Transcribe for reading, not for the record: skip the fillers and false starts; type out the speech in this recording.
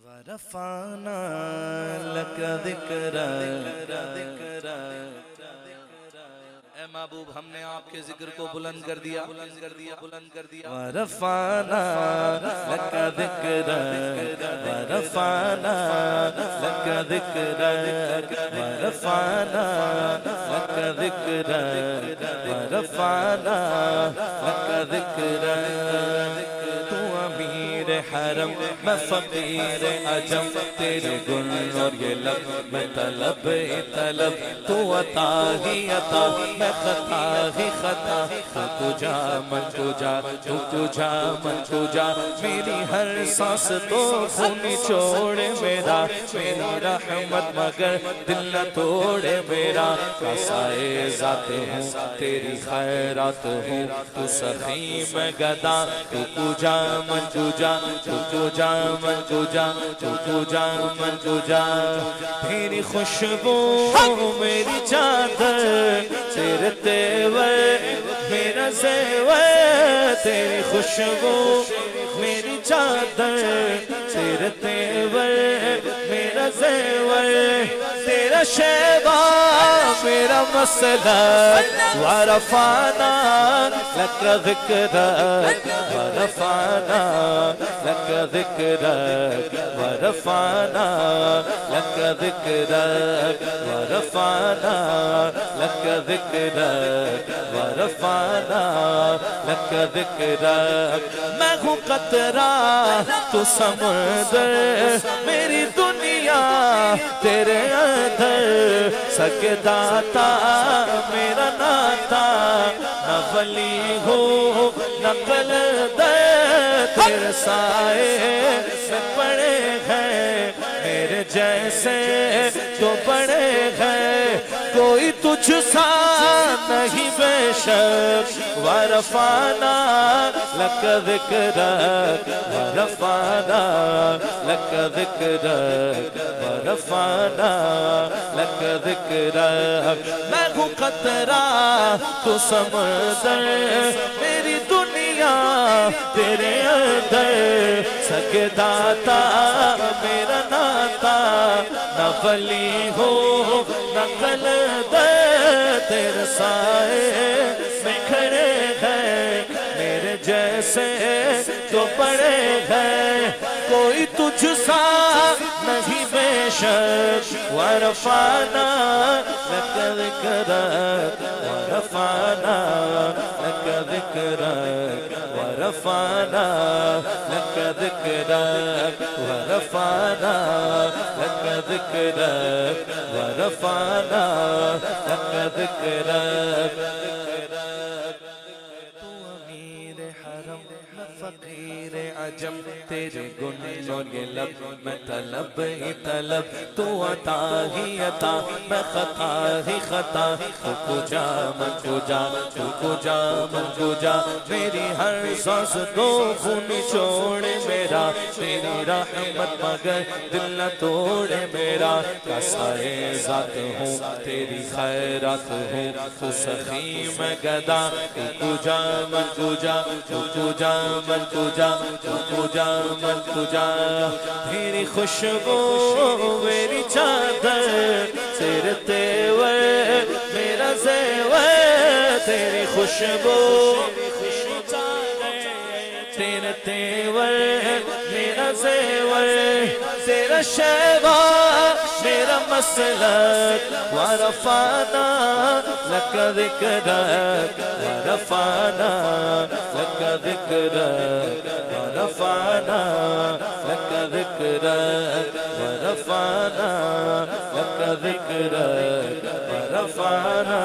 ورفعنا لك ذکرک اے محبوب ہم نے آپ کے ذکر کو بلند کر دیا ورفعنا لك ذکرک ورفعنا لك ذکرک ورفعنا لك ذکرک ورفعنا لك ذکرک تو امیر حرم میں فقیر عجم تیرے گن اور یہ لب میں طلب طلب تو عطا ہی عطا میں خطا ہی خطا تو جا من کو جا تو جا من کو جا میری ہر سانس تو خون چھوڑے میرا میری رحمت مگر دل نہ توڑے میرا کاسائے ذات ہوں تیری خیرات ہوں تو سخی میں گدا تو جا من کو جا تو جا من کو جا تو جا من کو جا تیری خوشبو میری چادر تیرے تیور میرا زیور تیری خوشبو میری چادر تیرے تیور میرا زیور تیرا شیبہ میرا مسلک ورفعنا لك ذکرک ورفعنا لك ذکرک ورفعنا لك ذکرک ورفعنا لك ذکرک ورفعنا لك ذکرک میں ہوں قطرہ تو سمندر میری دنیا تیرے اندر سکے داتا میرا ناتا نہ ولی ہو نہ قلندر تیرے سائے سے پڑے ہیں میرے جیسے تو بڑے ہیں کوئی تجھ سا نہیں بے شک ورفعنا لك ذکرک ورفعنا لك ذکرک ورفعنا لك ذکرک میں ہوں قطرہ تو سمندر میری دنیا تیرے اندر سکے داتا میرا ناتا نہ ولی ہو نہ قلندر تیرے سائے میں کھڑے ہیں میرے جیسے تو بڑے ہیں کوئی تجھ سا نہیں بے شک ورفعنا لك ذکرک ورفعنا لك ذکرک ورفعنا لك ذکرک ورفعنا لك ذکرک ورفعنا لك ذکرک تو امیر حرم میں فقیر عجم تیرے گن اور یہ لب میں طلب ہی طلب تو عطا ہی عطا میں خطا ہی خطا تو جا من کو جا تو جا من کو جا میری ہر سانس تو خون چھوڑے میرا تیری رحمت مگر دل نہ توڑے میرا کاسائے ذات ہوں تیری خیرات ہوں تو سخی میں گدا تو جا من کو جا تو جا من کو جا تو جا من کو جا تیری خوشبو میری چادر تیرے تیور میرا زیور تیری خوشبو تیرے تیور میرا زیور تیرا شیبہ میرا مسلک ورفعنا لك ذکرک ورفعنا لك ذکرک ورفعنا لك ذکرک ورفعنا لك ذکرک ورفعنا